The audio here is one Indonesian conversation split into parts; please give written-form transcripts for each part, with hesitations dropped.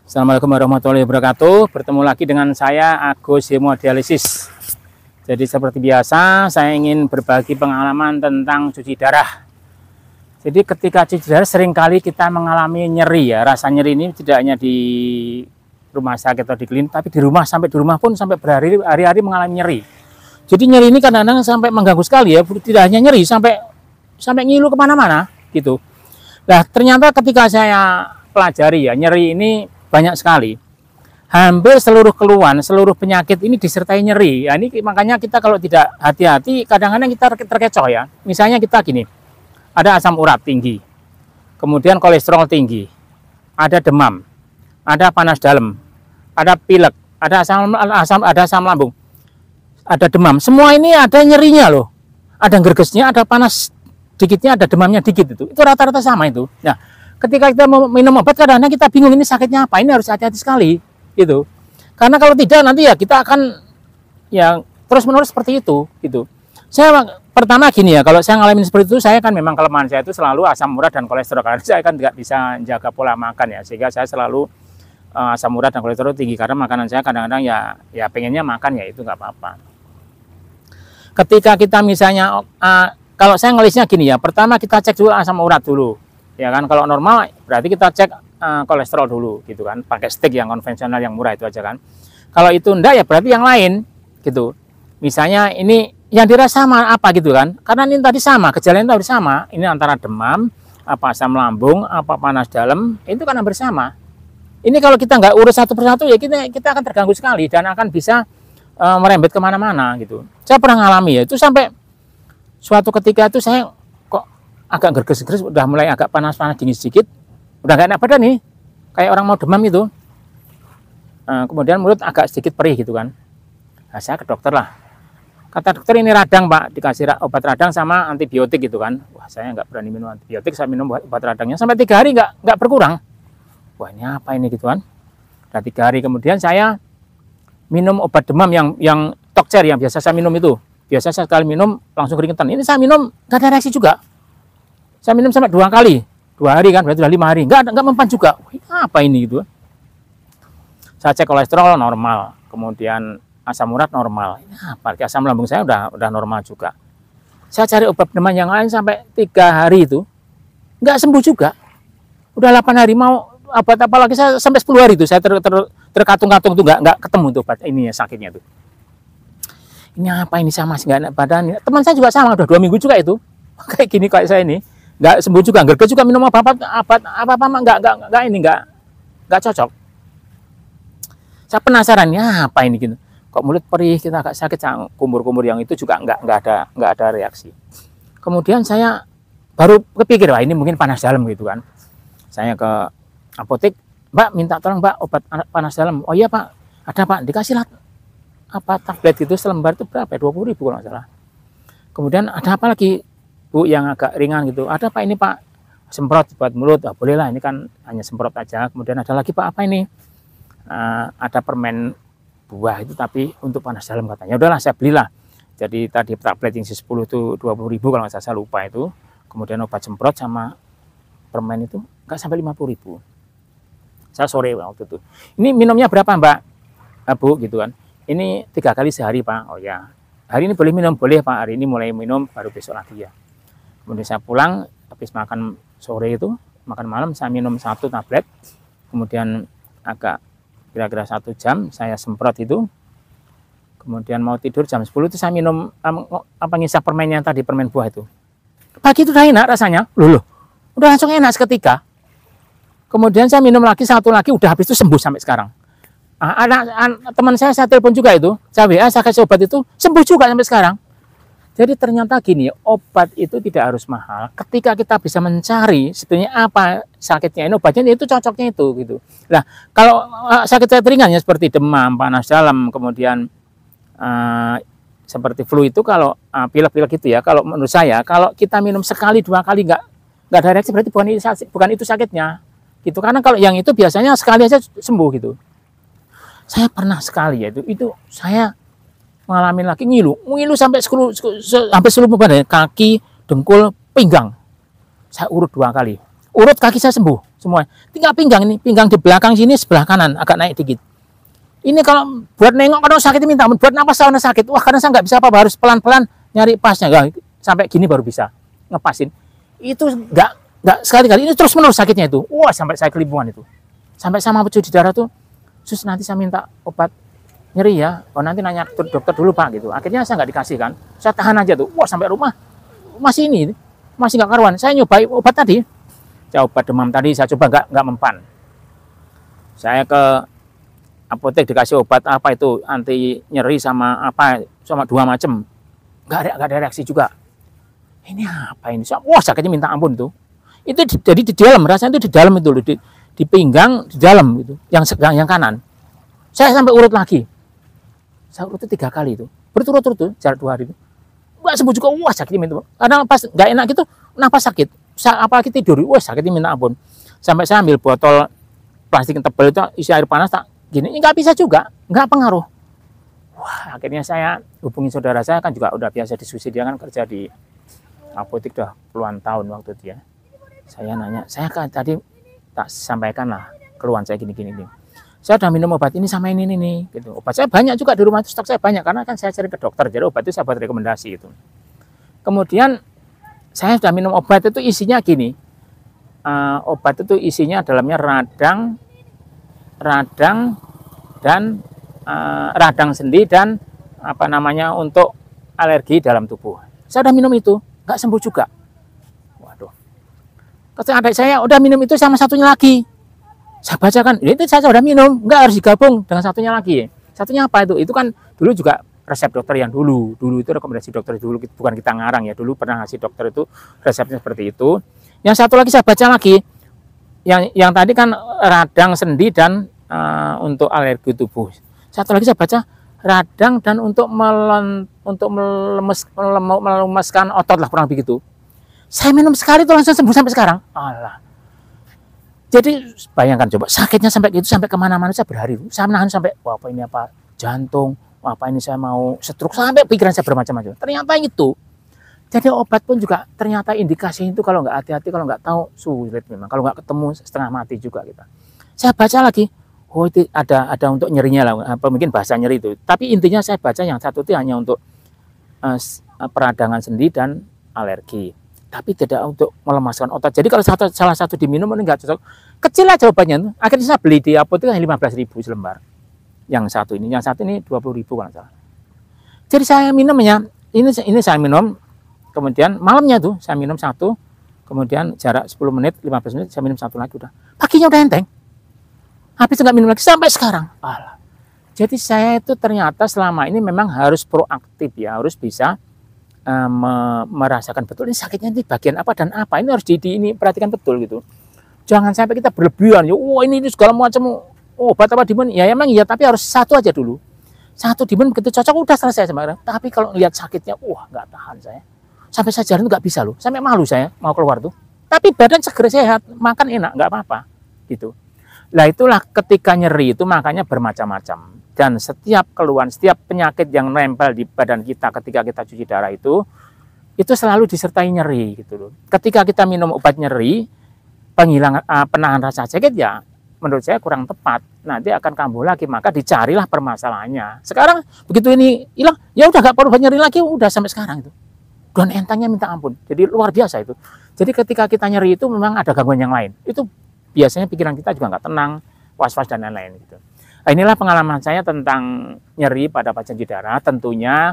Assalamualaikum warahmatullahi wabarakatuh. Bertemu lagi dengan saya Agus Hemodialisis. Jadi seperti biasa saya ingin berbagi pengalaman tentang cuci darah. Jadi ketika cuci darah seringkali kita mengalami nyeri ya. Rasa nyeri ini tidak hanya di rumah sakit atau di klinik, tapi di rumah, sampai di rumah pun sampai berhari-hari mengalami nyeri. Jadi nyeri ini kadang-kadang sampai mengganggu sekali ya. Tidak hanya nyeri, sampai ngilu kemana-mana gitu. Nah ternyata ketika saya pelajari ya, nyeri ini banyak sekali. Hampir seluruh keluhan, seluruh penyakit ini disertai nyeri. Ya, ini makanya kita kalau tidak hati-hati, kadang-kadang kita terkecoh ya. Misalnya kita gini, ada asam urat tinggi, kemudian kolesterol tinggi, ada demam, ada panas dalam, ada pilek, ada asam lambung, ada demam. Semua ini ada nyerinya loh. Ada gergesnya, ada panas dikitnya, ada demamnya dikit itu. Itu rata-rata sama itu. Nah, ketika kita mau minum obat kadang-kadang kita bingung ini sakitnya apa, ini harus hati-hati sekali gitu. Karena kalau tidak nanti ya kita akan ya terus-menerus seperti itu gitu. Saya pertama gini ya, kalau saya ngalamin seperti itu, saya kan memang kelemahan saya itu selalu asam urat dan kolesterol, karena saya kan tidak bisa jaga pola makan ya, sehingga saya selalu asam urat dan kolesterol tinggi karena makanan saya kadang-kadang ya pengennya makan ya itu nggak apa-apa. Ketika kita misalnya kalau saya ngelisnya gini ya, pertama kita cek dulu asam urat dulu. Ya kan, kalau normal berarti kita cek kolesterol dulu gitu kan, pakai stick yang konvensional yang murah itu aja kan. Kalau itu enggak ya berarti yang lain gitu. Misalnya ini yang dirasa sama apa gitu kan, karena ini tadi sama, gejalanya tadi sama, ini antara demam, apa asam lambung, apa panas dalam, itu kan hampir sama. Ini kalau kita nggak urus satu persatu ya kita akan terganggu sekali dan akan bisa merembet kemana-mana gitu. Saya pernah ngalami ya, itu sampai suatu ketika itu saya agak gerges-gerges, udah mulai agak panas-panas dingin sedikit, udah gak enak badan nih, kayak orang mau demam itu. Kemudian mulut agak sedikit perih gitu kan. Nah, saya ke dokter lah. Kata dokter ini radang pak, dikasih obat radang sama antibiotik gitu kan. Wah saya nggak berani minum antibiotik, saya minum obat radangnya sampai 3 hari nggak berkurang. Wah ini apa ini gitu kan. Dan 3 hari kemudian saya minum obat demam yang Tokcer yang biasa saya minum itu. Biasa saya sekali minum langsung keringetan. Ini saya minum nggak ada reaksi juga. Saya minum sampai 2 kali, 2 hari kan, berarti sudah 5 hari, nggak mempan juga. Wah, apa ini gitu? Saya cek kolesterol normal, kemudian asam urat normal. Ini apa? Asam lambung saya udah normal juga. Saya cari obat demam yang lain sampai 3 hari itu, nggak sembuh juga. Udah 8 hari mau obat apa lagi saya sampai 10 hari itu saya terkatung-katung tuh nggak ketemu tuh obat ini ya, sakitnya tuh. Ini apa ini sama sih nggak enak badan? Teman saya juga sama, udah 2 minggu juga itu, kayak gini kayak saya ini. Nggak sembuh juga, gerges juga, minum apa-apa nggak cocok. Saya penasaran ya apa ini gitu, kok mulut perih, kita agak sakit, kumur-kumur yang itu juga nggak ada reaksi. Kemudian saya baru kepikir wah ini mungkin panas dalam gitu kan. Saya ke apotek, Mbak minta tolong Mbak obat panas dalam. Oh iya Pak, ada Pak, dikasih lah apa tablet gitu selembar itu berapa? 20.000 kalau nggak salah. Kemudian ada apa lagi Bu yang agak ringan gitu, ada Pak ini Pak semprot buat mulut, oh, boleh lah ini kan hanya semprot aja. Kemudian ada lagi Pak apa ini, ada permen buah itu tapi untuk panas dalam katanya. Udahlah saya belilah. Jadi tadi tablet yang 10 itu 20.000 kalau nggak saya lupa itu. Kemudian obat semprot sama permen itu nggak sampai 50.000. Saya sore waktu itu. Ini minumnya berapa Mbak? Bu gitu kan. Ini 3 kali sehari Pak. Oh ya. Hari ini boleh minum, boleh Pak. Hari ini mulai minum baru besok lagi ya. Kemudian saya pulang, habis makan sore itu, makan malam, saya minum 1 tablet. Kemudian agak kira-kira 1 jam, saya semprot itu. Kemudian mau tidur jam 10 itu saya minum ngisap permennya tadi, permen buah itu. Pagi itu udah enak rasanya, loh, udah langsung enak seketika. Kemudian saya minum lagi 1 lagi, udah habis itu sembuh sampai sekarang. Teman saya telepon juga itu, saya WA, saya kasih obat itu, sembuh juga sampai sekarang. Jadi ternyata gini, obat itu tidak harus mahal. Ketika kita bisa mencari sebetulnya apa sakitnya, ini obatnya itu cocoknya itu gitu. Nah, kalau sakit ringan ya seperti demam, panas dalam, kemudian seperti flu itu kalau pilek-pilek itu ya, kalau menurut saya kalau kita minum sekali 2 kali nggak ada reaksi berarti bukan itu sakitnya. Gitu. Karena kalau yang itu biasanya sekali aja sembuh gitu. Saya pernah sekali ya itu saya mengalami lagi ngilu sampai seluruh badan, kaki, dengkul, pinggang. Saya urut 2 kali. Urut kaki saya sembuh. semua. Tinggal pinggang ini, pinggang di belakang sini sebelah kanan agak naik dikit. Ini kalau buat nengok kadang sakit minta ampun, buat napas sana sakit. Wah, kadang saya nggak bisa apa-apa, harus pelan-pelan nyari pasnya. Nggak, sampai gini baru bisa ngepasin. Itu nggak sekali-kali, ini terus menerus sakitnya itu. Wah, sampai saya kelimpungan itu. Sampai sama cuci darah tuh, sus nanti saya minta obat nyeri ya. Oh, nanti nanya dokter dulu Pak gitu. Akhirnya saya nggak dikasih kan. Saya tahan aja tuh. Wah, sampai rumah masih nggak karuan. Saya nyoba obat tadi. Saya obat demam tadi saya coba nggak mempan. Saya ke apotek dikasih obat apa itu anti nyeri sama apa sama 2 macam. Nggak ada reaksi juga. Ini apa ini? Wah, sakitnya minta ampun tuh. Itu jadi di dalam, rasanya itu di dalam itu loh, di pinggang di dalam itu, yang kanan. Saya sampai urut lagi. Saya urut 3 kali itu. Berturut-turut tuh, jarak 2 hari itu. Nggak sembuh juga, wah sakitnya minta ampun. Kadang pas nggak enak gitu, kenapa sakit? Apalagi tidur, wah sakitnya minta ampun. Sampai saya ambil botol plastik yang tebal itu, isi air panas, tak gini, nggak bisa juga, nggak pengaruh. Wah, akhirnya saya hubungi saudara saya, kan juga udah biasa diskusi, dia kan kerja di apotek udah puluhan tahun waktu itu ya. Saya nanya, saya kan tadi tak sampaikan lah keluhan saya gini. Saya udah minum obat ini sama ini gitu. Obat saya banyak juga di rumah itu, stok saya banyak karena kan saya cari ke dokter, jadi obat itu saya buat rekomendasi itu. Kemudian saya sudah minum obat itu isinya gini, obat itu isinya dalamnya radang dan radang sendi dan apa namanya untuk alergi dalam tubuh. Saya udah minum itu, nggak sembuh juga. Waduh. Kata adik saya udah minum itu sama satunya lagi. Saya bacakan, itu saya udah minum, nggak harus digabung dengan satunya lagi. Satunya apa itu? Itu kan dulu juga resep dokter yang dulu itu rekomendasi dokter dulu, bukan kita ngarang ya, dulu pernah ngasih dokter itu resepnya seperti itu. Yang satu lagi saya baca lagi, yang tadi kan radang sendi dan untuk alergi tubuh. Satu lagi saya baca radang dan untuk melemeskan otot lah, kurang begitu. Saya minum sekali itu langsung sembuh sampai sekarang. Alah. Jadi bayangkan coba, sakitnya sampai gitu, sampai kemana-mana saya berhari. Saya menahan sampai, wah apa ini apa jantung, apa ini saya mau stroke, sampai pikiran saya bermacam-macam. Ternyata itu. Jadi obat pun juga ternyata indikasi itu kalau nggak hati-hati, kalau nggak tahu sulit memang. Kalau nggak ketemu setengah mati juga kita. Saya baca lagi, oh itu ada untuk nyerinya lah, apa mungkin bahasa nyeri itu. Tapi intinya saya baca yang satu itu hanya untuk peradangan sendi dan alergi. Tapi tidak untuk melemaskan otot. Jadi kalau salah satu diminum ini nggak cocok, kecil aja obatnya. Akhirnya saya beli di apotek 15.000 selembar. Yang satu ini 20.000 kalau salah. Jadi saya minumnya, ini saya minum, kemudian malamnya tuh saya minum satu, kemudian jarak 10 menit, 15 menit saya minum satu lagi udah. Paginya udah enteng. Habis nggak minum lagi sampai sekarang. Alah. Jadi saya itu ternyata selama ini memang harus proaktif ya, harus bisa merasakan betul ini sakitnya di bagian apa dan apa. Ini harus ini perhatikan betul gitu. Jangan sampai kita berlebihan ya, wah ini segala macam obat apa dimun, ya emang iya, tapi harus satu aja dulu. Satu dimun begitu cocok udah selesai sebenarnya. Tapi kalau lihat sakitnya, wah nggak tahan saya. Sampai saya jalan nggak bisa loh, sampai malu saya mau keluar tuh. Tapi badan seger sehat, makan enak, nggak apa-apa gitu. Nah itulah ketika nyeri itu makanya bermacam-macam. Dan setiap keluhan, setiap penyakit yang nempel di badan kita ketika kita cuci darah itu selalu disertai nyeri gitu loh. Ketika kita minum obat nyeri, penghilangan penahan rasa sakit ya menurut saya kurang tepat. Nanti akan kambuh lagi, maka dicarilah permasalahannya. Sekarang begitu ini hilang, ya udah gak perlu nyeri lagi, udah sampai sekarang itu. Dan entengnya minta ampun. Jadi luar biasa itu. Jadi ketika kita nyeri itu memang ada gangguan yang lain. Itu biasanya pikiran kita juga nggak tenang, was-was dan lain-lain gitu. Nah, inilah pengalaman saya tentang nyeri pada pasien cuci darah. Tentunya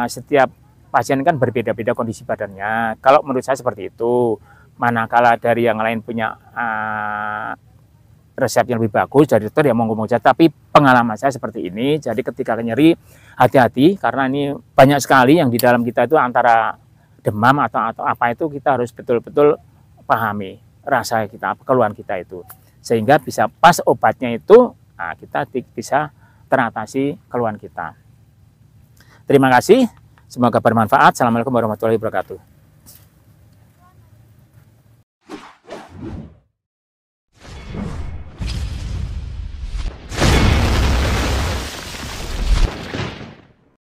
setiap pasien kan berbeda-beda kondisi badannya. Kalau menurut saya seperti itu. Manakala dari yang lain punya resep yang lebih bagus dari dokter ya monggo saja. Tapi pengalaman saya seperti ini. Jadi ketika nyeri hati-hati karena ini banyak sekali yang di dalam kita itu antara demam atau apa itu kita harus betul-betul pahami rasa kita, keluhan kita itu. Sehingga bisa pas obatnya itu kita bisa teratasi keluhan kita. Terima kasih, semoga bermanfaat. Assalamualaikum warahmatullahi wabarakatuh.